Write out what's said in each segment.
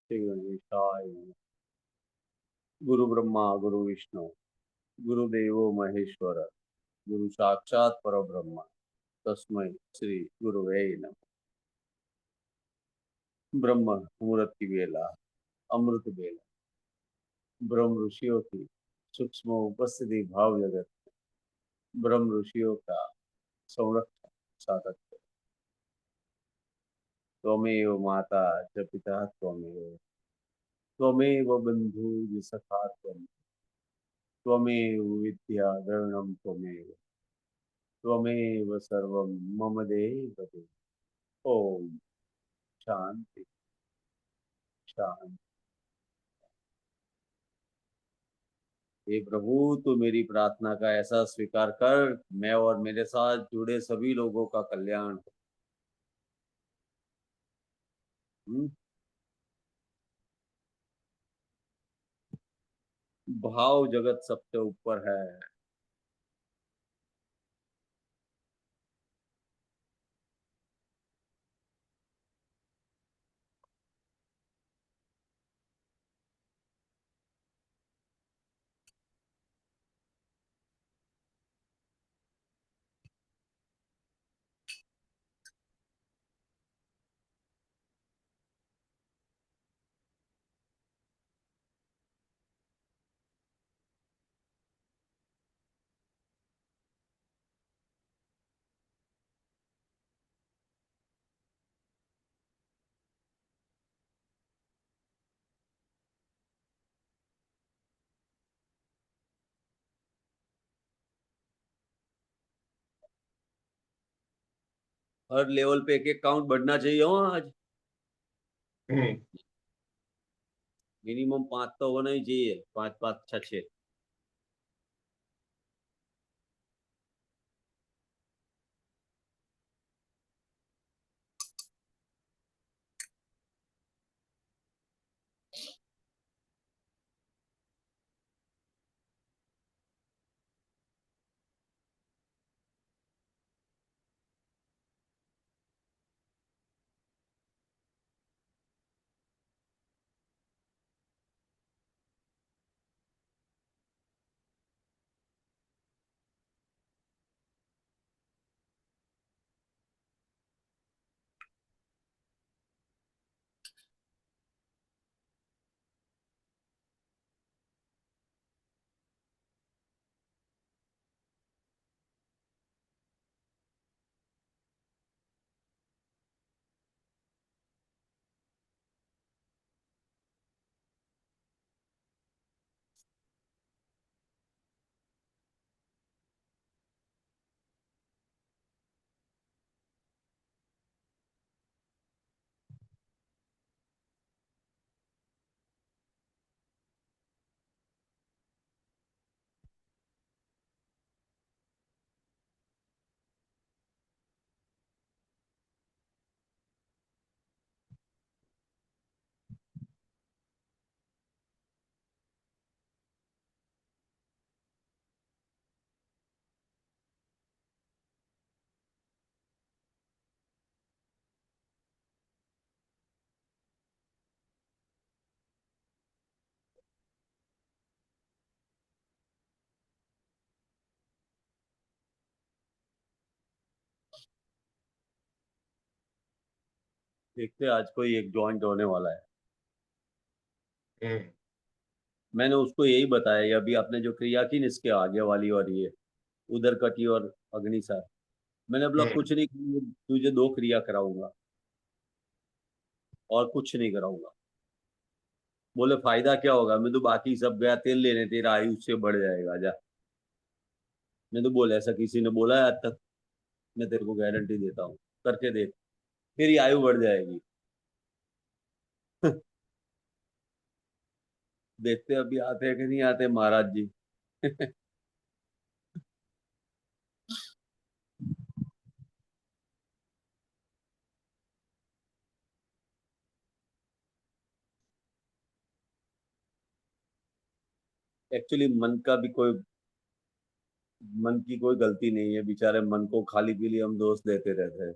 श्री गणेशाय नमः। गुरु ब्रह्मा गुरु विष्णु गुरुदेवो महेश्वर गुरु साक्षात परब्रह्म तस्मै श्री गुरुवे नमः। ब्रह्म मुहूर्त की बेला, अमृत बेला, ब्रह्म ऋषियों की सूक्ष्म उपस्थिति भाव जगत, ब्रह्म ऋषियों का संरक्षण साधक। त्वमेव माता च पिता त्वमेव, त्वमेव बंधु ज सखा त्वमेव विद्या द्रविणं त्वमेव, त्वमेव सर्वं मम देव देव। ओम शांति शांति। हे प्रभु, तू मेरी प्रार्थना का ऐसा स्वीकार कर, मैं और मेरे साथ जुड़े सभी लोगों का कल्याण हो। भाव जगत सबसे ऊपर है। हर लेवल पे एक एक काउंट बढ़ना चाहिए हो आज। हम्म। मिनिमम 5 तो होना ही चाहिए, 5 5 6 6। देखते हैं, आज कोई एक जॉइंट होने वाला है। हम्म। मैंने उसको यही बताया, ये अभी आपने जो क्रिया की ना, इसके आगे वाली और ये उधर कटी और अग्निसार, मैंने बोला हम्म। कुछ नहीं, तुझे 2 क्रिया कराऊंगा और कुछ नहीं कराऊंगा। बोले फायदा क्या होगा? मैं तो बाकी सब गया तेल लेने, तेरा आयु उससे बढ़ जाएगा जा। मैं तो बोला ऐसा किसी ने बोला है आज तक? मैं तेरे को गारंटी देता हूँ, करके देख, तेरी आयु बढ़ जाएगी। देखते हैं अभी आते हैं कि नहीं आते महाराज जी। एक्चुअली मन की कोई गलती नहीं है, बेचारे मन को खाली के लिए हम दोष देते रहते हैं।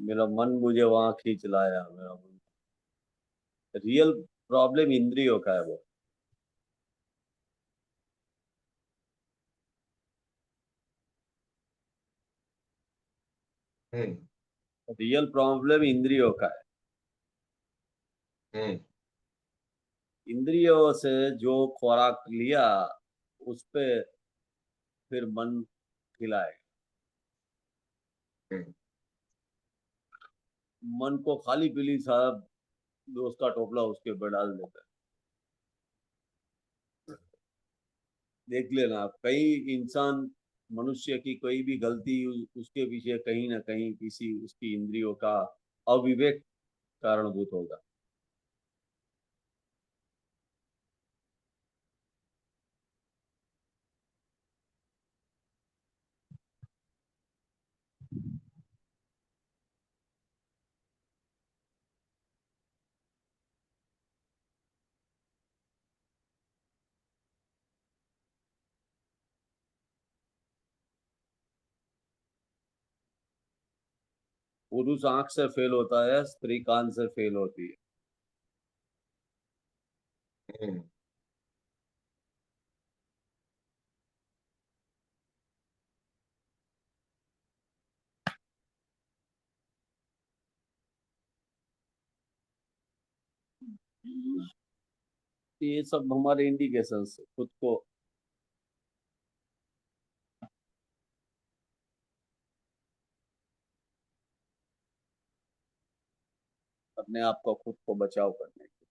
मेरा मन मुझे वहां खींच लाया, मेरा मन। रियल प्रॉब्लम इंद्रियों का है वो। हम्म। रियल प्रॉब्लम इंद्रियों का है। हम्म। इंद्रियों से जो खुराक लिया उस पे फिर मन खिलाए। हम्म। मन को खाली पीली साहब दोस्त का टोपला उसके ऊपर डाल देता है। देख लेना आप, कई इंसान, मनुष्य की कोई भी गलती उसके पीछे कहीं ना कहीं किसी उसकी इंद्रियों का अविवेक कारणभूत होगा। पुरुष आंख से फेल होता है, स्त्री कान से फेल होती है। हम्म। ये सब हमारे इंडिकेशंस खुद को, अपने आप को खुद को बचाव करने के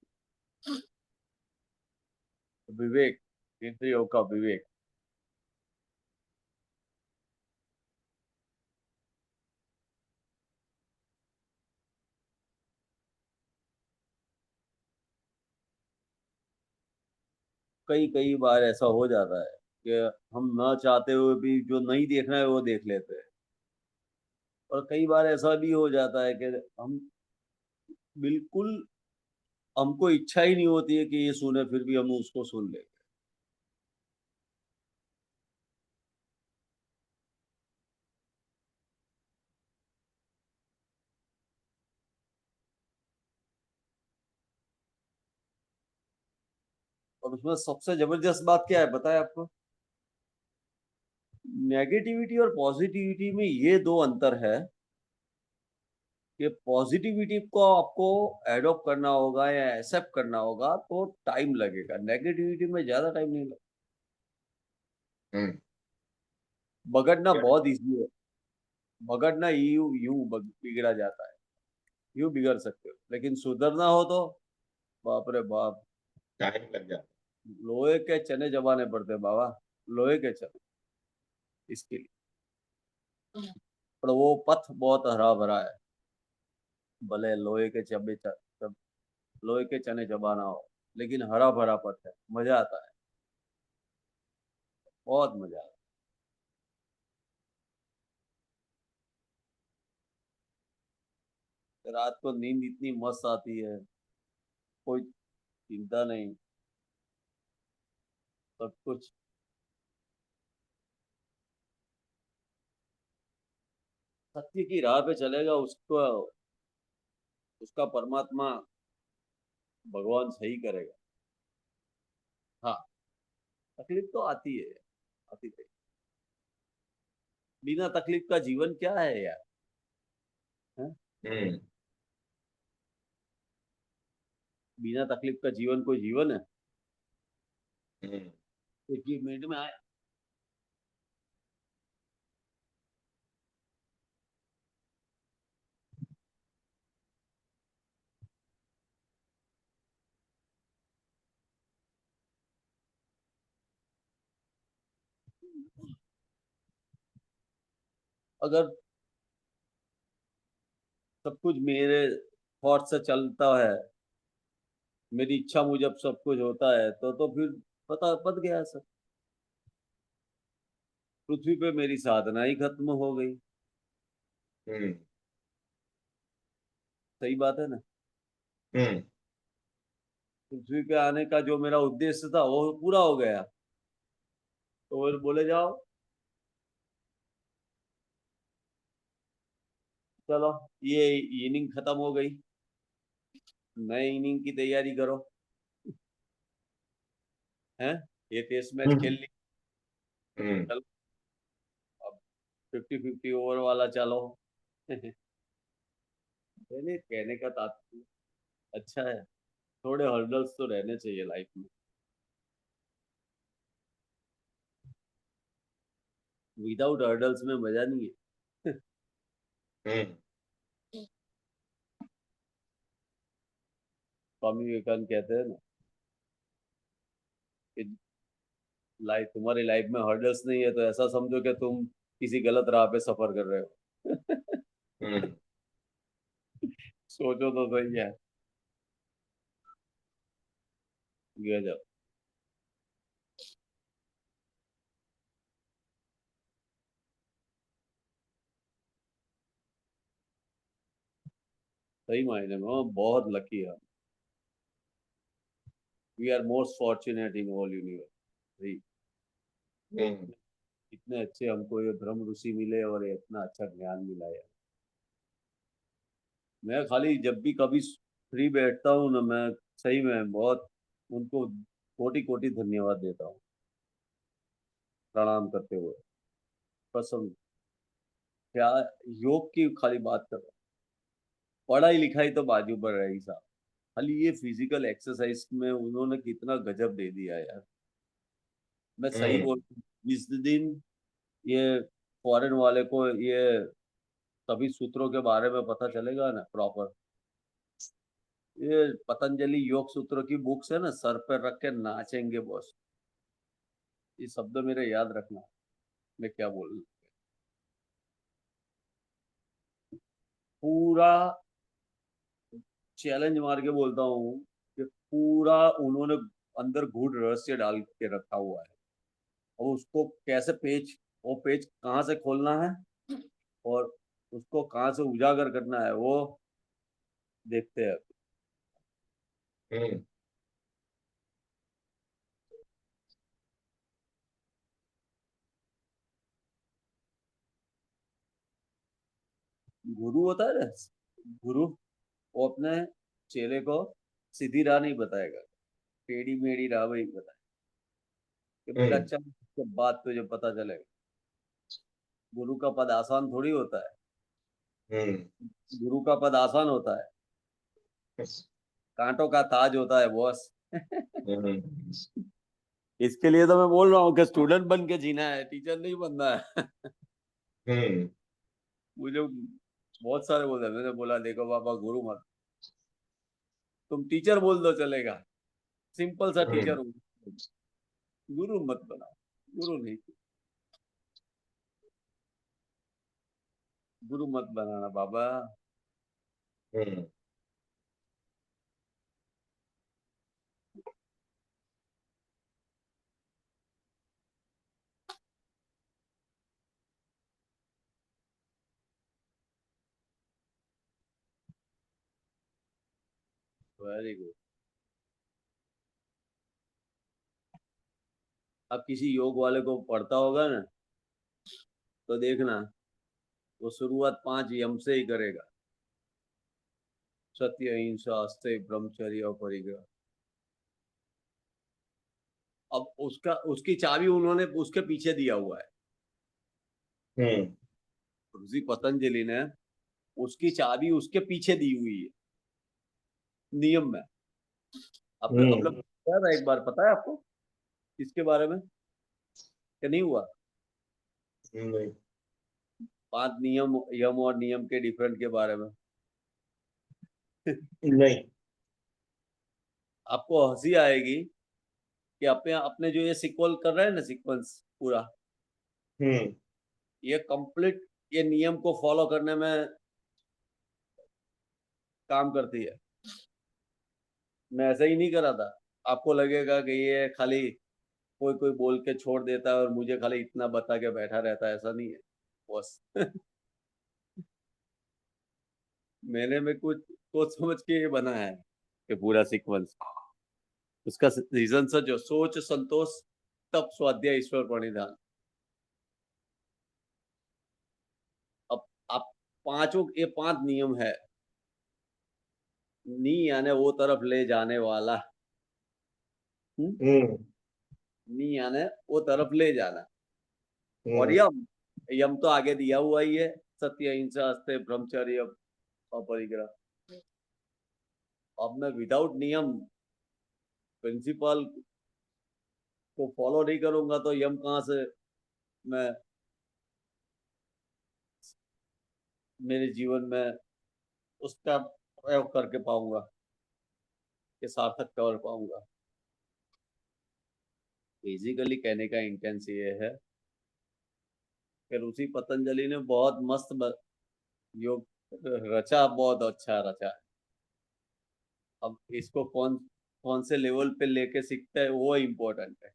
विवेक, इंद्रियों का विवेक। कई कई बार ऐसा हो जाता है कि हम न चाहते हुए भी जो नहीं देखना है वो देख लेते हैं। और कई बार ऐसा भी हो जाता है कि हम बिल्कुल, हमको इच्छा ही नहीं होती है कि ये सुने, फिर भी हम उसको सुन लेंगे। और उसमें सबसे जबरदस्त बात क्या है पता है आपको? नेगेटिविटी और पॉजिटिविटी में ये दो अंतर है कि पॉजिटिविटी को आपको एडॉप्ट करना होगा या एक्सेप्ट करना होगा तो टाइम लगेगा, नेगेटिविटी में ज्यादा टाइम नहीं लगेगा। हम्म। बगड़ना क्या? बहुत इजी है। बगड़ना यूं यूं बिगड़ा जाता है, यूं बिगड़ सकते हो, लेकिन सुधरना हो तो बाप रे बाप, टाइम लग जाता लोहे के चने चबाने पड़ते हैं बाबा, लोहे के चने इसके लिए। पर वो पथ बहुत हरा भरा है, भले लोहे के लोहे के चने चबाना हो, लेकिन हरा भरा पथ है, मजा आता है, बहुत मजा आता है। रात को नींद इतनी मस्त आती है, कोई चिंता नहीं, सब कुछ। सत्य की राह पे चलेगा उसको, उसका परमात्मा भगवान सही करेगा। हाँ, तकलीफ तो आती है, आती है। बिना तकलीफ का जीवन क्या है यार? हैं? है। हम्म। बिना तकलीफ का जीवन कोई जीवन है? हम्म। एक ही मिनट में आए। अगर सब कुछ मेरे थॉट से चलता है, मेरी इच्छा मुजब सब कुछ होता है, तो फिर पता पत गया सब, पृथ्वी पे मेरी साधना ही खत्म हो गई। हम्म। सही बात है ना? हम्म। पृथ्वी पे आने का जो मेरा उद्देश्य था वो पूरा हो गया, तो फिर बोले जाओ, चलो ये इनिंग खत्म हो गई। नए इनिंग की तैयारी करो, हैं? ये टेस्ट मैच खेल हम्म ली, हम्म चलो अब 50-50 ओवर वाला चलो। नहीं, कहने का तात्पर्य अच्छा है, थोड़े हर्डल्स तो रहने चाहिए लाइफ में। विदाउट हर्डल्स में मजा नहीं है। हम्म स्वामी विवेकानंद कहते हैं ना कि लाइफ, तुम्हारी लाइफ में हर्डल्स नहीं है तो ऐसा समझो कि तुम किसी गलत राह पे सफर कर रहे हो। हम्म सोचो तो सही है। गजब। सही मायने में हम बहुत लकी है। We are most fortunate in all universe. हम्म इतने अच्छे हमको ये ब्रह्म ऋषि मिले और ये इतना अच्छा ज्ञान मिला है। मैं खाली जब भी कभी फ्री बैठता हूँ ना, मैं सही में बहुत उनको कोटि कोटि धन्यवाद देता हूँ, प्रणाम करते हुए। कसम। क्या योग की खाली बात कर रहा हूँ, पढ़ाई लिखाई तो बाजू पर रही साहब, खाली ये फिजिकल एक्सरसाइज में उन्होंने कितना गजब दे दिया यार। मैं सही हम्म बोल, जिस दिन ये फॉरेन वाले को ये सभी सूत्रों के बारे में पता चलेगा ना प्रॉपर, ये पतंजलि योग सूत्रों की बुक्स है ना, सर पे रख के नाचेंगे बॉस। ये शब्द मेरे याद रखना, मैं क्या बोल रहा हूँ। पूरा चैलेंज मार के बोलता हूँ कि पूरा उन्होंने अंदर गूढ़ रहस्य डाल के रखा हुआ है, और उसको कैसे पेज, वो पेज कहाँ से खोलना है और उसको कहाँ से उजागर करना है, वो देखते हैं। हम्म गुरु होता है ना, गुरु, वो अपने चेले को सीधी राह नहीं बताएगा, टेढ़ी मेढ़ी राह वही बताएगा कि बेटा हम्म चल, उसके बाद तुझे पता चलेगा। गुरु का पद आसान थोड़ी होता है, हम्म गुरु का पद आसान होता है, कांटों का ताज होता है बॉस। हम्म इसके लिए तो मैं बोल रहा हूँ कि स्टूडेंट बन के जीना है, टीचर नहीं बनना है। हम्म मुझे बहुत सारे बोलते हैं, मैंने बोला देखो पापा, गुरु मत, तुम टीचर बोल दो चलेगा, सिंपल सा टीचर हो, गुरु मत बनाओ, गुरु नहीं, गुरु मत बनाना बाबा। हम्म वेरी गुड। अब किसी योग वाले को पढ़ता होगा ना, तो देखना वो शुरुआत 5 यम से ही करेगा, सत्य अहिंसा अस्तेय ब्रह्मचर्य और परिग्रह। अब उसका, उसकी चाबी उन्होंने उसके पीछे दिया हुआ है, हम्म ऋषि पतंजलि ने उसकी चाबी उसके पीछे दी हुई है नियम में। अब लोग हम्म क्या था, एक बार पता है आपको इसके बारे में कि नहीं हुआ? नहीं 5 नियम, यम और नियम के डिफरेंट के बारे में। नहीं आपको हंसी आएगी कि अपने अपने जो ये सीक्वल कर रहे हैं ना, सीक्वेंस पूरा, हम्म ये कंप्लीट ये नियम को फॉलो करने में काम करती है। मैं ऐसा ही नहीं करा था, आपको लगेगा कि ये खाली कोई कोई बोल के छोड़ देता है और मुझे खाली इतना बता के बैठा रहता है, ऐसा नहीं है बस। मैंने में कुछ सोच समझ के ये बना है कि पूरा सीक्वेंस, उसका रीजन सर जो सोच संतोष तप स्वाध्याय ईश्वर प्रणिधान। अब आप पांचों, ये 5 नियम है, नी यानी वो तरफ ले जाने वाला। हम्म? हम्म नी यानी वो तरफ ले जाना। और हम्म यम, यम तो आगे दिया हुआ ही है, सत्य अहिंसा अस्त्य ब्रह्मचर्य अपरिग्रह। अब मैं विदाउट नियम, प्रिंसिपल को फॉलो नहीं करूंगा तो यम कहाँ से मैं मेरे जीवन में उसका प्रयोग करके पाऊंगा, कि सार्थक कर पाऊंगा। बेसिकली कहने का इंटेंस ये है कि ऋषि पतंजलि ने बहुत मस्त योग रचा, बहुत अच्छा रचा है। अब इसको कौन कौन से लेवल पे लेके सीखता है वो इम्पोर्टेंट है।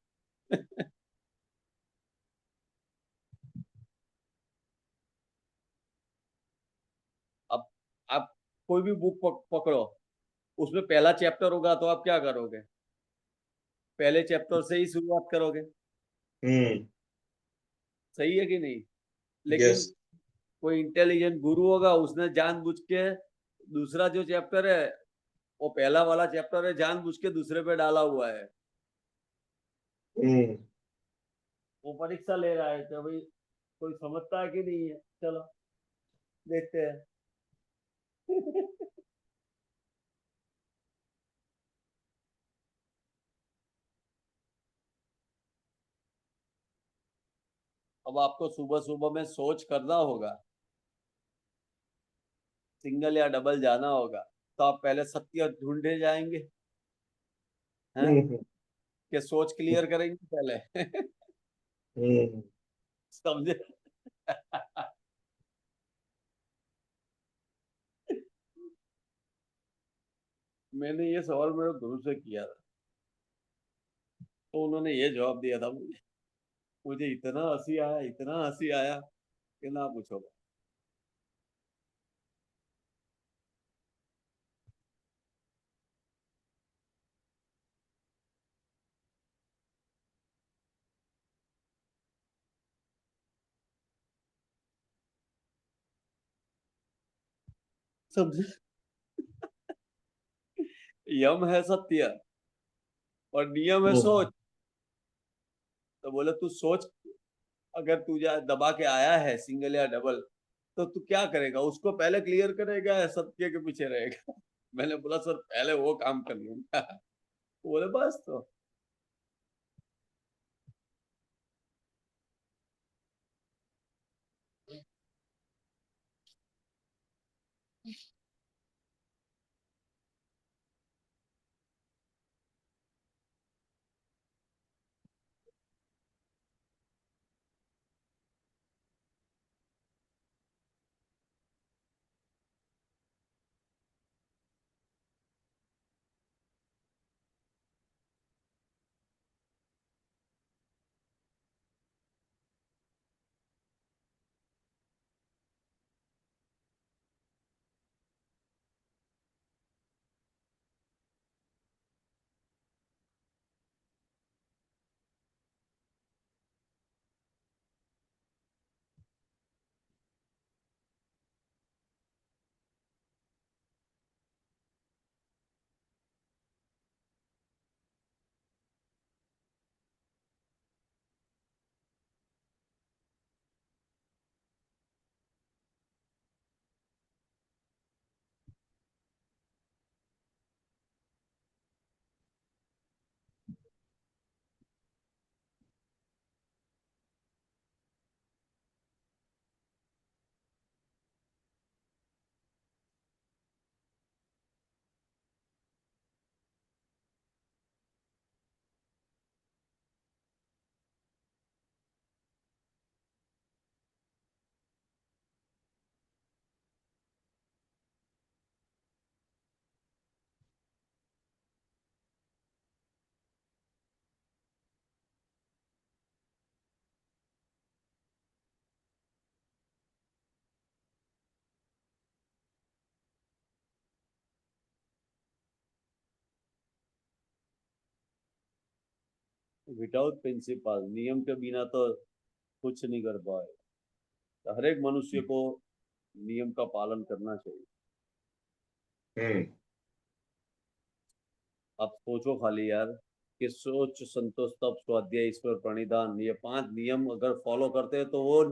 अब आप कोई भी बुक पकड़ो, उसमें पहला चैप्टर होगा तो आप क्या करोगे? पहले चैप्टर से ही शुरुआत करोगे। हम्म। सही है कि नहीं? यस। लेकिन कोई इंटेलिजेंट गुरु होगा, उसने जानबूझ के दूसरा जो चैप्टर है, वो पहला वाला चैप्टर है, जानबूझ के दूसरे पे डाला हुआ है। हम्म वो परीक्षा ले रहा है कि भाई कोई समझता है कि नहीं है, चलो देखते हैं। अब आपको सुबह सुबह में सोच करना होगा, सिंगल या डबल जाना होगा, तो आप पहले सत्य ढूंढे जाएंगे, हैं? हम्म कि सोच क्लियर करेंगे पहले। हम्म समझे? मैंने ये सवाल मेरे गुरु से किया था, तो उन्होंने ये जवाब दिया था मुझे। मुझे इतना हंसी आया, इतना हंसी आया कि ना पूछो। समझे? यम है सत्य और नियम है हम्म सोच। तो बोले तू सोच, अगर तू जा दबा के आया है सिंगल या डबल, तो तू क्या करेगा? उसको पहले क्लियर करेगा या सत्य के पीछे रहेगा? मैंने बोला सर पहले वो काम कर लूंगा। बोले बस तो। विदाउट प्रिंसिपल, नियम के बिना तो कुछ नहीं कर पाए। तो हर एक मनुष्य को नियम का पालन करना चाहिए। हम्म अब सोचो खाली यार, कि सोच संतोष तप स्वाध्याय ईश्वर प्रणिधान, ये 5 नियम अगर फॉलो करते हैं तो वो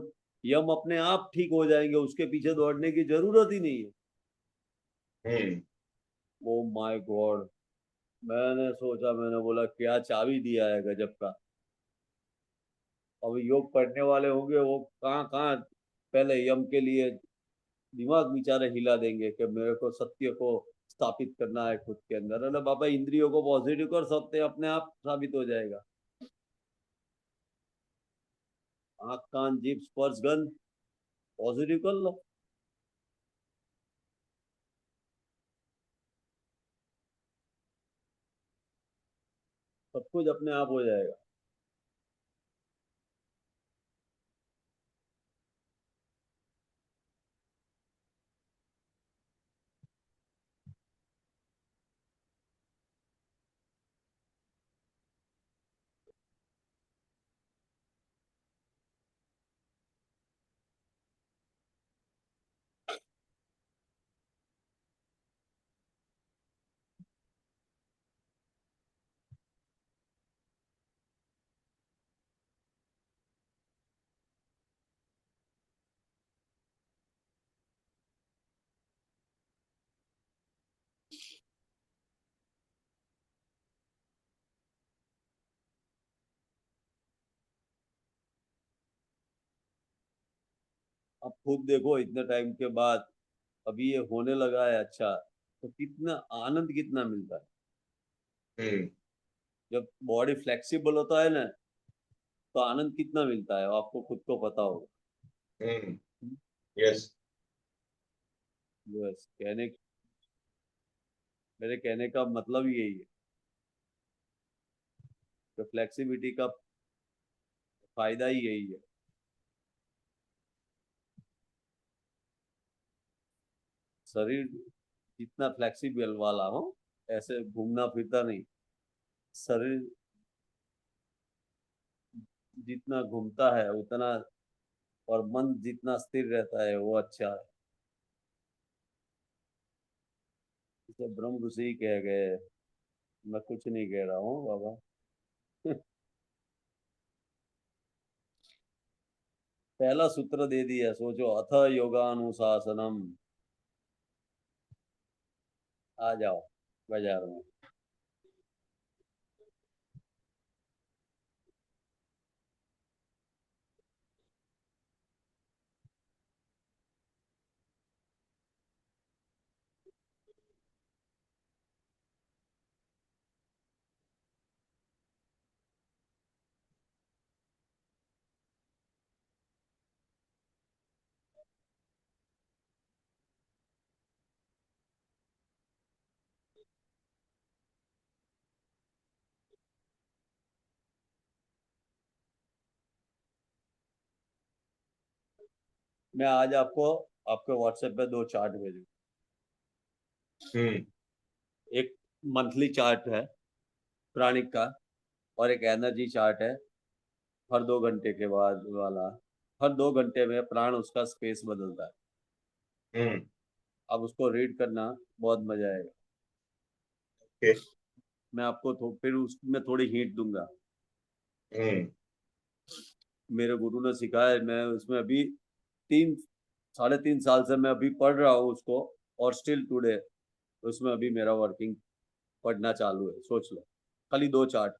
यम अपने आप ठीक हो जाएंगे, उसके पीछे दौड़ने की जरूरत ही नहीं है। हम्म ओ माय गॉड। मैंने सोचा, मैंने बोला क्या चाबी दिया है गजब का। अब योग पढ़ने वाले होंगे वो कहाँ कहाँ पहले यम के लिए दिमाग बेचारे हिला देंगे कि मेरे को सत्य को स्थापित करना है खुद के अंदर। अरे बाबा, इंद्रियों को पॉजिटिव कर, सत्य अपने आप साबित हो जाएगा। आंख कान जीभ स्पर्श गंध पॉजिटिव कर लो, सब कुछ अपने आप हो जाएगा। अब खुद देखो इतने टाइम के बाद अभी ये होने लगा है अच्छा, तो कितना आनंद कितना मिलता है। हम्म जब बॉडी फ्लेक्सिबल होता है ना, तो आनंद कितना मिलता है आपको खुद को पता होगा। हम्म यस बस मेरे कहने का मतलब ही यही है कि फ्लेक्सिबिलिटी का फायदा ही यही है। शरीर जितना फ्लेक्सिबल वाला हो, ऐसे घूमना फिरता नहीं। शरीर जितना घूमता है उतना, और मन जितना स्थिर रहता है वो अच्छा है। इसे ब्रह्म ऋषि कह गए, मैं कुछ नहीं कह रहा हूँ बाबा। पहला सूत्र दे दिया, सोचो, अथ योगानुशासनम। आ जाओ बाजार में। मैं आज आपको आपके व्हाट्सएप पे 2 चार्ट भेजूँ। हम्म एक मंथली चार्ट है प्राणिक का, और एक एनर्जी चार्ट है हर 2 घंटे के बाद वाला। हर 2 घंटे में प्राण उसका स्पेस बदलता है। हम्म अब उसको रीड करना, बहुत मजा आएगा। ओके मैं आपको फिर उसमें थोड़ी हिंट दूंगा। हम्म मेरे गुरु ने सिखाया है, मैं उसमें अभी 3 साढ़े 3 साल से मैं अभी पढ़ रहा हूँ उसको, और स्टिल टुडे उसमें अभी मेरा वर्किंग पढ़ना चालू है, सोच लो। खाली 2 चार्ट।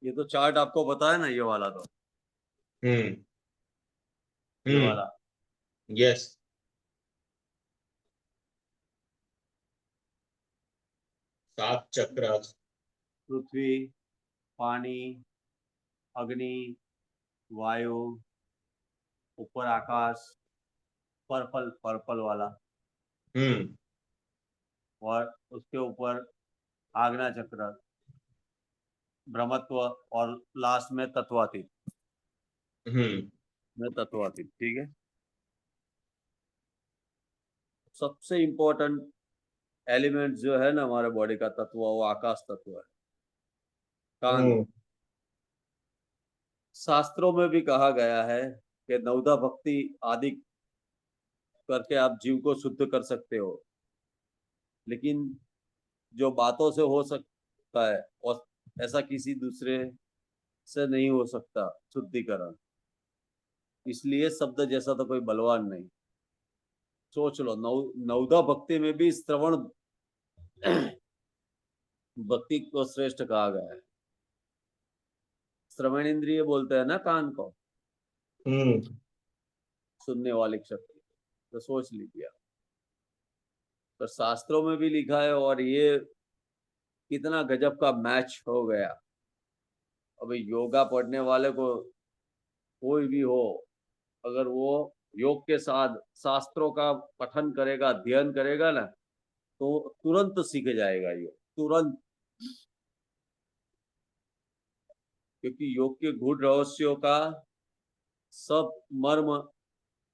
ये तो चार्ट आपको पता है ना, ये वाला तो, हम्म ये हम्म वाला। यस। सात चक्र। पृथ्वी, पानी, अग्नि, वायु, ऊपर आकाश, पर्पल पर्पल वाला, हम्म और उसके ऊपर आज्ञा चक्र, ब्रह्मत्व, और लास्ट में तत्वातीत, हम्म में तत्वातीत, ठीक है। सबसे इम्पोर्टेंट एलिमेंट जो है ना हमारे बॉडी का तत्व, वो आकाश तत्व है। कान। हम्म शास्त्रों में भी कहा गया है कि नवदा भक्ति आदि करके आप जीव को शुद्ध कर सकते हो, लेकिन जो बातों से हो सकता है, और ऐसा किसी दूसरे से नहीं हो सकता शुद्धिकरण। इसलिए शब्द जैसा तो कोई बलवान नहीं। सोच लो, नवदा भक्ति में भी श्रवण भक्ति को श्रेष्ठ कहा गया है। श्रवण इंद्रिय बोलते हैं ना कान को, हम्म सुनने वाली शक्ति। तो सोच लीजिए आप। तो शास्त्रों में भी लिखा है, और ये कितना गजब का मैच हो गया। अभी योगा पढ़ने वाले को, कोई भी हो, अगर वो योग के साथ शास्त्रों का पठन करेगा, अध्ययन करेगा ना, तो तुरंत सीख जाएगा योग, तुरंत। क्योंकि योग के गूढ़ रहस्यों का सब मर्म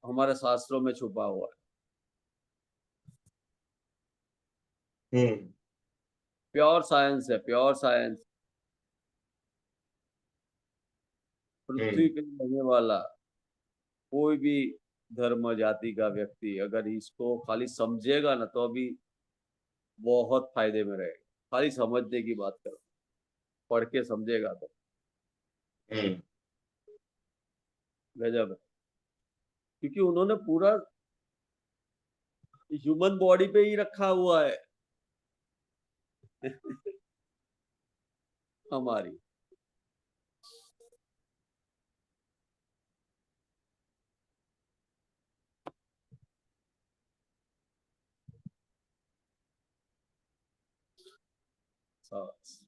हमारे शास्त्रों में छुपा हुआ है। हम्म प्योर साइंस है, प्योर साइंस। पृथ्वी हम्म पे रहने वाला कोई भी धर्म जाति का व्यक्ति अगर इसको खाली समझेगा ना, तो अभी बहुत फायदे में रहेगा। खाली समझने की बात करो, पढ़ के समझेगा तो हम्म गजब है। क्योंकि उन्होंने पूरा ह्यूमन बॉडी पे ही रखा हुआ है हमारी। सांस।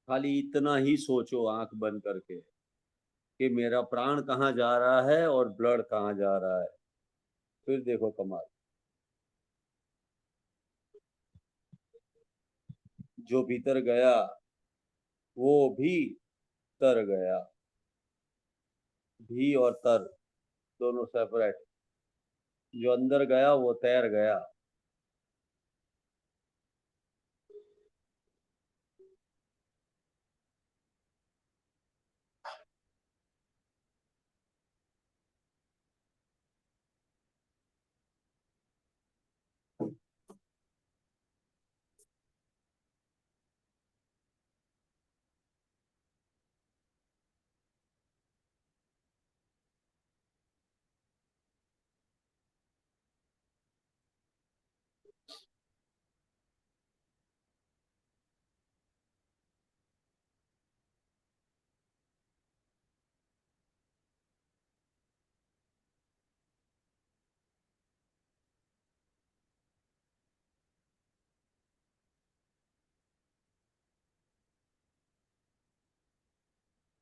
खाली इतना ही सोचो आंख बंद करके कि मेरा प्राण कहाँ जा रहा है और ब्लड कहाँ जा रहा है। फिर देखो कमाल। जो भीतर गया वो भी तर गया। भी और तर दोनों सेपरेट। जो अंदर गया वो तैर गया।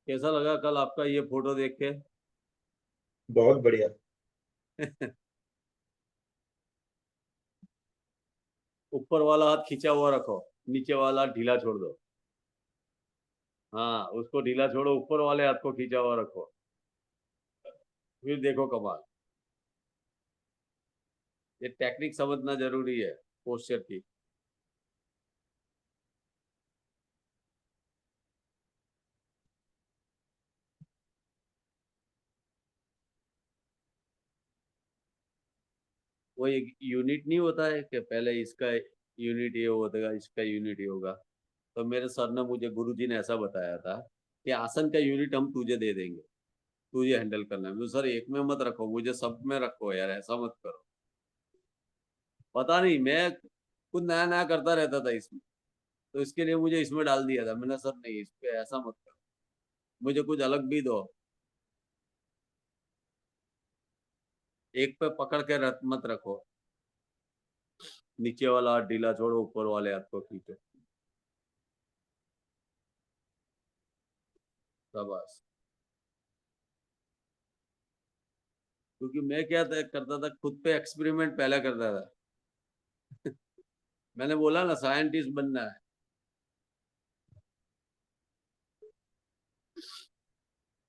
कैसा लगा कल आपका ये फोटो देख के? बहुत बढ़िया। ऊपर वाला हाथ खींचा हुआ रखो, नीचे वाला हाथ ढीला छोड़ दो। हाँ, उसको ढीला छोड़ो, ऊपर वाले हाथ को खींचा हुआ रखो। फिर देखो कमाल। ये टेक्निक समझना जरूरी है पोस्चर की। वो एक यूनिट नहीं होता है कि पहले इसका यूनिट ये होगा, इसका यूनिट ये होगा। तो मेरे सर ने मुझे, गुरुजी ने ऐसा बताया था कि आसन का यूनिट हम तुझे दे देंगे, तुझे हैंडल करना है। मुझे सर एक में मत रखो, मुझे सब में रखो यार, ऐसा मत करो। पता नहीं, मैं कुछ नया नया करता रहता था इसमें, तो इसके लिए मुझे इसमें डाल दिया था। मैंने सर नहीं, इस पे ऐसा मत करो, मुझे कुछ अलग भी दो। एक पे पकड़ के मत रखो। नीचे वाला हाथ ढीला छोड़ो, ऊपर वाले हाथ को खींचो। शाबाश। क्योंकि मैं क्या करता था, खुद पे एक्सपेरिमेंट पहले करता था। मैंने बोला ना, साइंटिस्ट बनना है।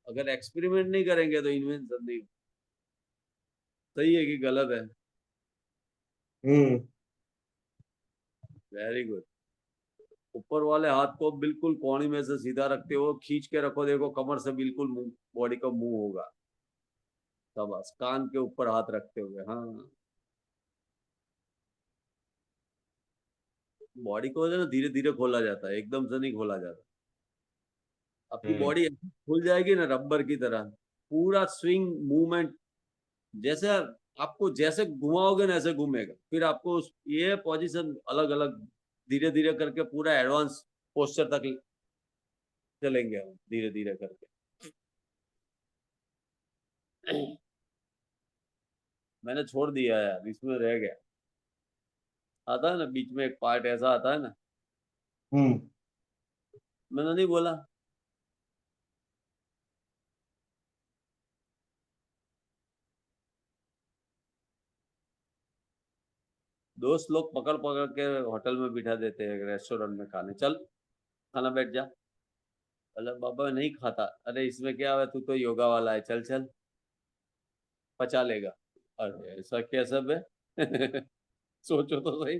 अगर एक्सपेरिमेंट नहीं करेंगे तो इन्वेंशन नहीं। सही है कि गलत है? हम्म। Very good. ऊपर वाले हाथ को बिल्कुल कोहनी में से सीधा रखते हो, खींच के रखो, देखो कमर से बिल्कुल बॉडी का मूव होगा। शाबाश। कान के ऊपर हाथ रखते हुए, हाँ। बॉडी को जो है ना, धीरे धीरे खोला जाता है, एकदम से नहीं खोला जाता। आपकी हम्म। बॉडी खुल जाएगी ना रबर की तरह। पूरा स्विंग मूवमेंट, जैसे आपको जैसे घुमाओगे ना ऐसे घूमेगा। फिर आपको ये पोजीशन अलग अलग धीरे धीरे करके पूरा एडवांस पोस्चर तक चलेंगे हम, धीरे धीरे करके। मैंने छोड़ दिया यार, इसमें रह गया। आता है ना बीच में एक पार्ट ऐसा आता है ना। हम्म। मैंने नहीं बोला। दोस्त लोग पकड़ पकड़ के होटल में बिठा देते हैं, रेस्टोरेंट में खाने, चल खाना बैठ जा। अरे बाबा नहीं खाता। अरे इसमें क्या है, तू तो योगा वाला है, चल चल पचा लेगा। अरे ऐसा क्या सब है? सोचो तो सही।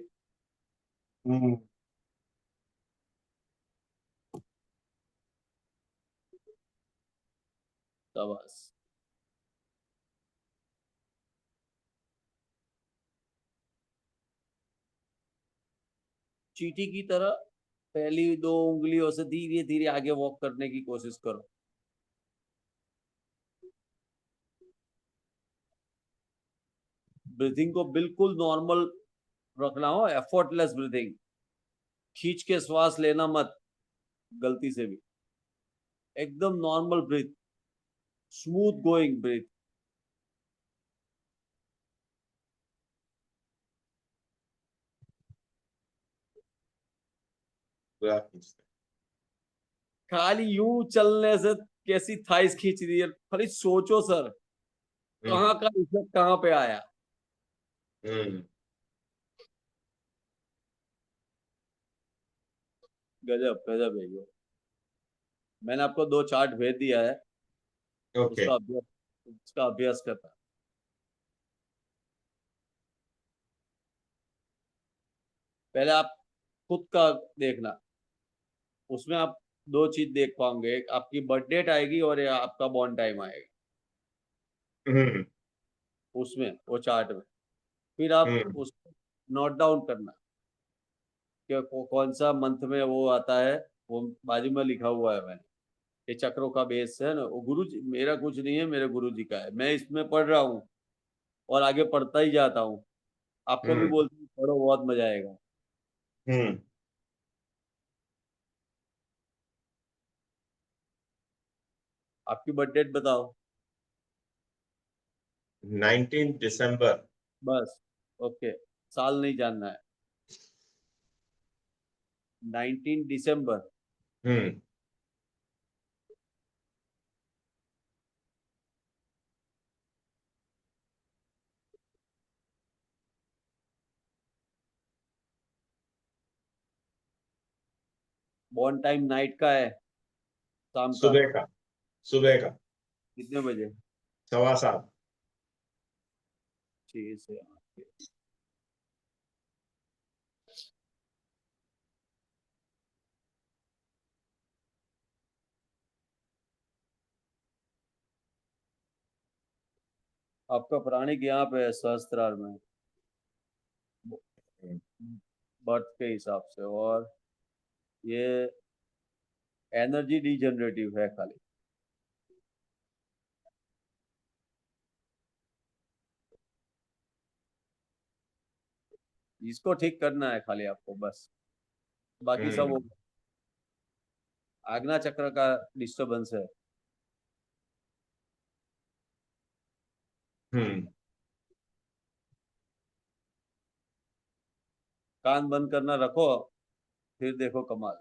हम्म। शाबाश। चींटी की तरह पहली दो उंगलियों से धीरे धीरे आगे वॉक करने की कोशिश करो। ब्रीथिंग को बिल्कुल नॉर्मल रखना हो, एफर्टलेस ब्रीथिंग। खींच के श्वास लेना मत, गलती से भी। एकदम normal breath, smooth going breath. पूरा खींचते खाली यूं चलने से कैसी थाइस खींच दी है, खाली सोचो सर, हम्म कहाँ का इफेक्ट कहाँ पे आया। हम्म गजब गजब है ये। मैंने आपको 2 चार्ट भेज दिया है, ओके। उसका अभ्यास करना। पहले आप खुद का देखना, उसमें आप 2 चीज देख पाओगे, एक आपकी बर्थ डेट आएगी और एक आपका बॉर्न टाइम आएगा हम्म उसमें, वो चार्ट में। फिर आप हम्म उसको नोट डाउन करना कि कौन सा मंथ में वो आता है। वो बाजू में लिखा हुआ है मैंने, ये चक्रों का बेस है ना, वो गुरु जी, मेरा कुछ नहीं है, मेरे गुरु जी का है। मैं इसमें पढ़ रहा हूँ और आगे पढ़ता ही जाता हूँ। आपको भी हम्म बोलते हैं पढ़ो, बहुत मजा आएगा। हम्म। आपकी बर्थ डेट बताओ। 19 दिसंबर। बस, ओके, साल नहीं जानना है। 19 दिसंबर। हम्म बॉर्न टाइम नाइट का है, शाम का। सुबह का। सुबह का। कितने बजे? 7:15। 6 से 8। आपका प्राणिक यहाँ पे है, सहस्त्रार में, बर्थ के हिसाब से। और ये एनर्जी डिजनरेटिव है खाली। इसको ठीक करना है खाली आपको, बस। बाकी सब वो हम्म आज्ञा चक्र का डिस्टरबेंस है। हम्म। कान बंद करना रखो, फिर देखो कमाल।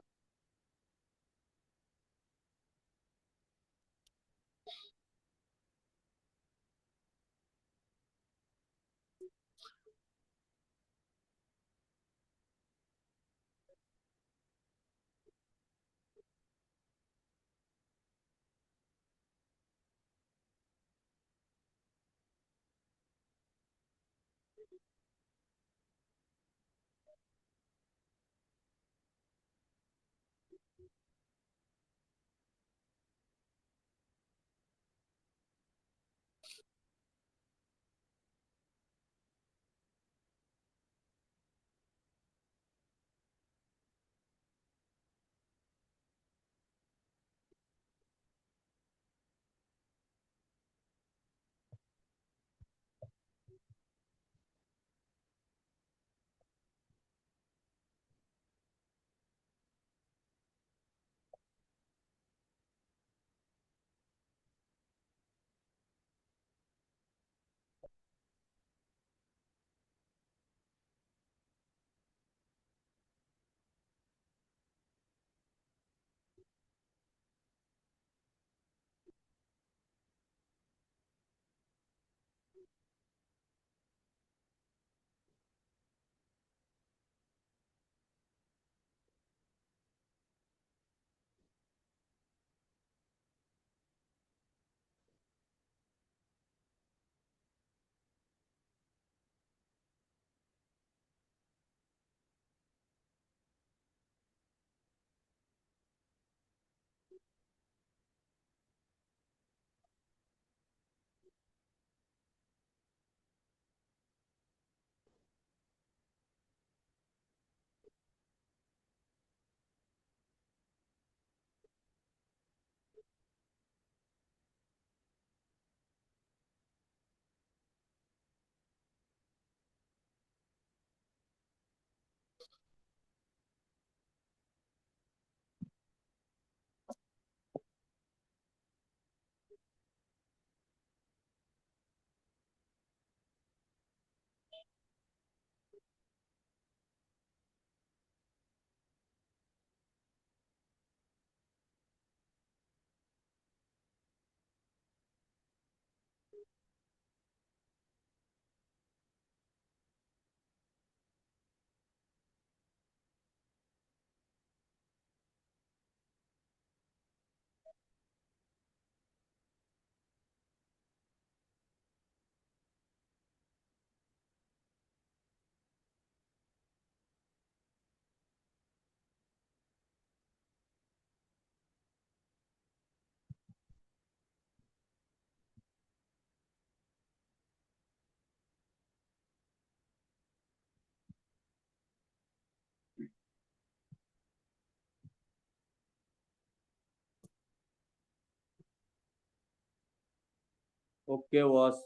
Okay boss.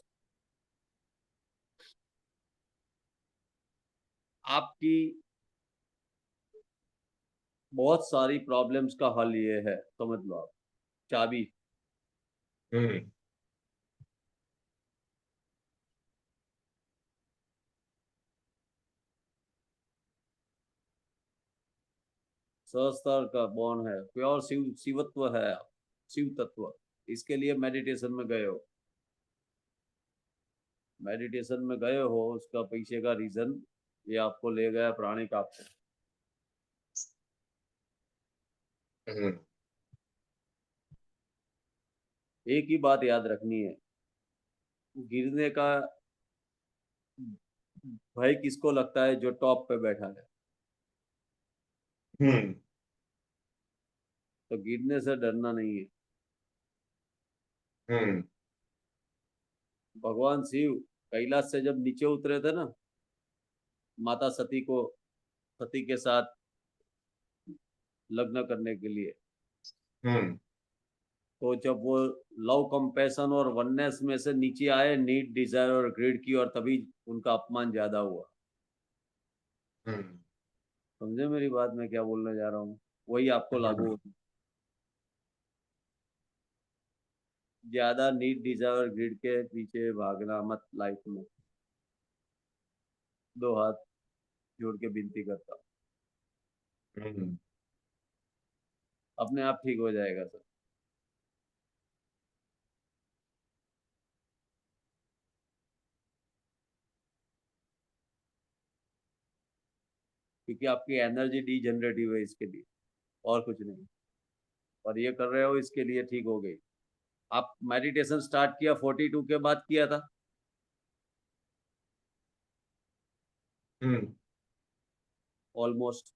आपकी बहुत सारी प्रॉब्लम्स का हल ये है, समझ लो आप। चाबी। हम्म सहस्त्र का बॉन्ड है, प्योर शिवत्व है आप, शिव तत्व। इसके लिए मेडिटेशन में गए हो, मेडिटेशन में गए हो, उसका पीछे का रीजन ये आपको ले गया प्राणिक आपको। हम्म एक ही बात याद रखनी है, गिरने का भय किसको लगता है? जो टॉप पे बैठा है। हम्म तो गिरने से डरना नहीं है। हम्म भगवान शिव कैलाश से जब नीचे उतरे थे ना, माता सती को, सती के साथ लग्न करने के लिए, हम्म तो जब वो लव कंपैशन और वननेस में से नीचे आए, नीड डिजायर और ग्रीड की, और तभी उनका अपमान ज्यादा हुआ। हम्म समझे मेरी बात मैं क्या बोलने जा रहा हूँ? वही आपको लागू होगा। ज्यादा नीड डिजायर और ग्रीड के पीछे भागना मत लाइफ में। दो हाथ जोड़ के विनती करता हूँ, हम्म अपने आप ठीक हो जाएगा सर। क्योंकि आपकी एनर्जी डीजनरेटिव है इसके लिए, और कुछ नहीं। और ये कर रहे हो इसके लिए ठीक हो गई। आप मेडिटेशन स्टार्ट किया 42 के बाद किया था? हम्म ऑलमोस्ट।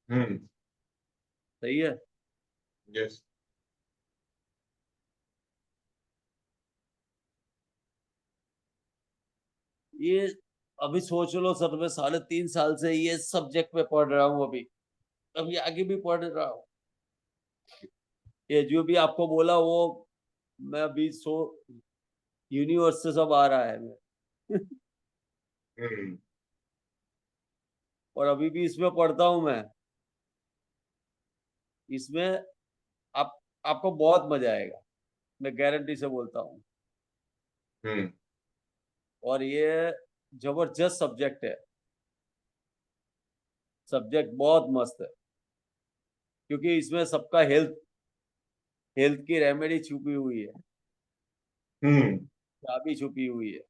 हम्म सही है। यस ये अभी सोच लो सर, मैं 3.5 साल से ये सब्जेक्ट पे पढ़ रहा हूँ अभी आगे भी पढ़ रहा हूँ। ये जो भी आपको बोला वो मैं अभी यूनिवर्स से सब आ रहा है मैं हम्म और अभी भी इसमें पढ़ता हूँ मैं। इसमें आप आपको बहुत मजा आएगा, मैं गारंटी से बोलता हूँ। हम्म और ये जबरदस्त सब्जेक्ट है, सब्जेक्ट बहुत मस्त है। क्योंकि इसमें सबका हेल्थ हेल्थ की रेमेडी छुपी हुई है, हम्म चाबी छुपी हुई है।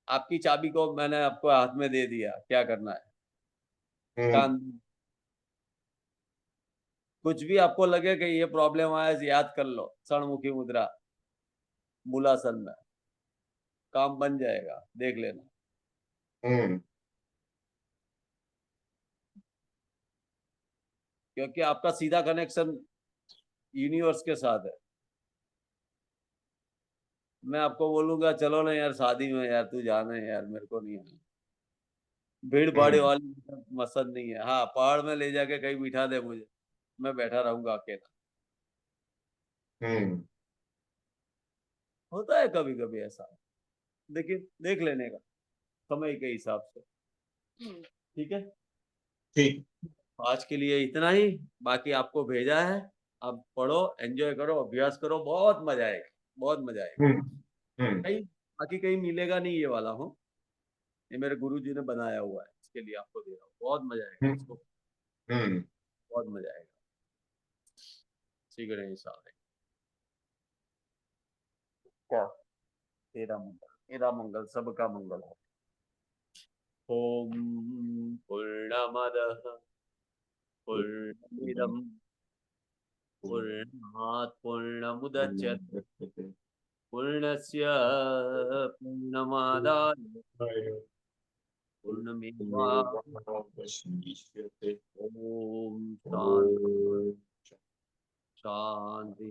आपकी चाबी को मैंने आपको हाथ में दे दिया, क्या करना है? हम्म कान। कुछ भी आपको लगे कि ये प्रॉब्लम आया, याद कर लो क्षणमुखी मुद्रा, मूलासन में काम बन जाएगा, देख लेना। हम्म क्योंकि आपका सीधा कनेक्शन यूनिवर्स के साथ है। मैं आपको बोलूंगा चलो ना यार शादी में, यार तू जाना है यार, मेरे को नहीं आना। भीड़ भाड़ हम्म वाली मसद नहीं है। हाँ, पहाड़ में ले जाके कहीं बिठा दे मुझे, मैं बैठा रहूंगा अकेला। हम्म होता है कभी कभी ऐसा, लेकिन देख लेने का समय के हिसाब से। ठीक है। ठीक आज के लिए इतना ही। बाकी आपको भेजा है, आप पढ़ो, एंजॉय करो, अभ्यास करो, बहुत मजा आएगा, बहुत मजा आएगा। हम्म हम्म कहीं बाकी कहीं मिलेगा नहीं ये वाला हो। ये मेरे गुरु जी ने बनाया हुआ है, इसके लिए आपको दे रहा हूँ, बहुत मजा आएगा हम्म इसको, हम्म बहुत मजा आएगा। ठीक है साहब। क्या? तेरा मंगल, मेरा मंगल, सबका मंगल हो। ओम पूर्णमदः पूर्णमिदं पूर्णात् पूर्णमुदच्यते पूर्णस्य पूर्णमादाय पूर्णमेवावशिष्यते। ओम शांति शांति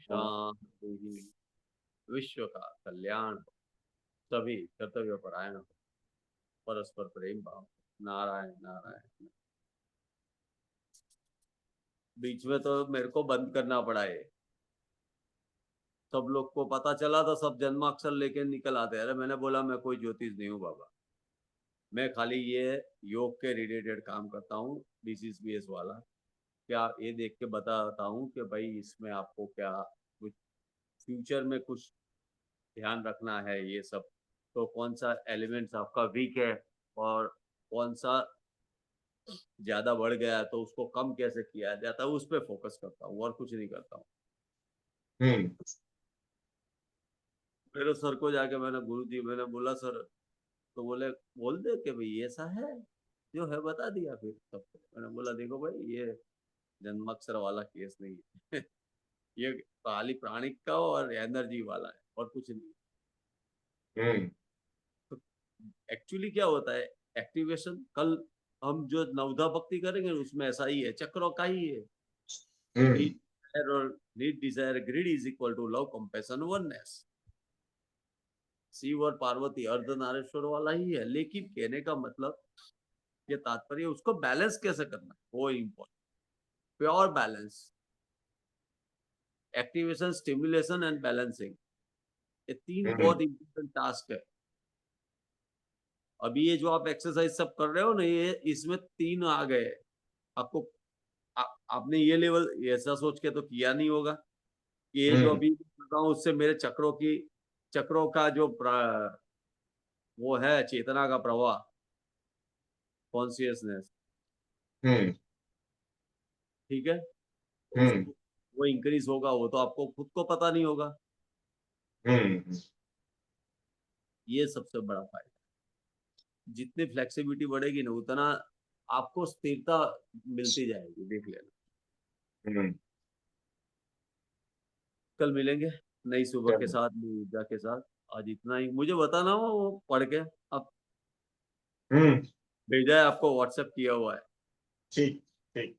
शांति। विश्व का कल्याण हो, सभी कर्तव्य परायण हो, परस्पर प्रेम भाव। नारायण नारायण। बीच में तो मेरे को बंद करना पड़ा है। सब लोग को पता चला था, सब जन्माक्षर लेके निकल आते। अरे मैंने बोला मैं कोई ज्योतिष नहीं हूँ बाबा, मैं खाली ये योग के रिलेटेड काम करता हूँ, BCBS वाला। क्या ये देख के बताता हूँ कि भाई इसमें आपको क्या कुछ फ्यूचर में कुछ ध्यान रखना है, ये सब। तो कौन सा एलिमेंट्स आपका वीक है और कौन सा ज्यादा बढ़ गया है, तो उसको कम कैसे किया जाता है, उस पर फोकस करता हूँ और कुछ नहीं करता हूँ। हम्म मेरे सर को जाके मैंने, गुरु जी मैंने बोला सर, तो बोले बोल दे कि भाई ऐसा है, जो है बता दिया फिर सबको। मैंने बोला देखो भाई ये जन्माक्षर वाला केस नहीं है ये खाली प्राणिक का और एनर्जी वाला है और कुछ नहीं। हम्म तो एक्चुअली क्या होता है, एक्टिवेशन कल हम जो नवधा भक्ति करेंगे उसमें ऐसा ही है, चक्रों का ही है। हम्म नीड और need desire greed is equal to love compassion oneness. Shiva और पार्वती अर्धनारेश्वर वाला ही है, लेकिन कहने का मतलब ये तात्पर्य उसको बैलेंस कैसे करना है, वो important. Pure balance, activation, stimulation and balancing, ये तीन हम्म बहुत इंपॉर्टेंट टास्क है। अभी ये जो आप एक्सरसाइज सब कर रहे हो ना, ये इसमें तीन आ गए आपको। आपने ये लेवल ऐसा सोच के तो किया नहीं होगा कि ये जो हम्म अभी कर रहा हूँ उससे मेरे चक्रों का जो वो है चेतना का प्रवाह, कॉन्सियसनेस, हम्म ठीक है, हम्म उसको वो इंक्रीज होगा, वो तो आपको खुद को पता नहीं होगा। हम्म ये सबसे बड़ा फायदा। जितनी फ्लेक्सिबिलिटी बढ़ेगी ना, उतना आपको स्थिरता मिलती जाएगी, देख लेना। हम्म कल मिलेंगे नई सुबह के चलो साथ, नई ऊर्जा के साथ। आज इतना ही मुझे बताना हो वो पढ़ के। अब हम्म भेजा है आपको, व्हाट्सएप किया हुआ है। ठीक ठीक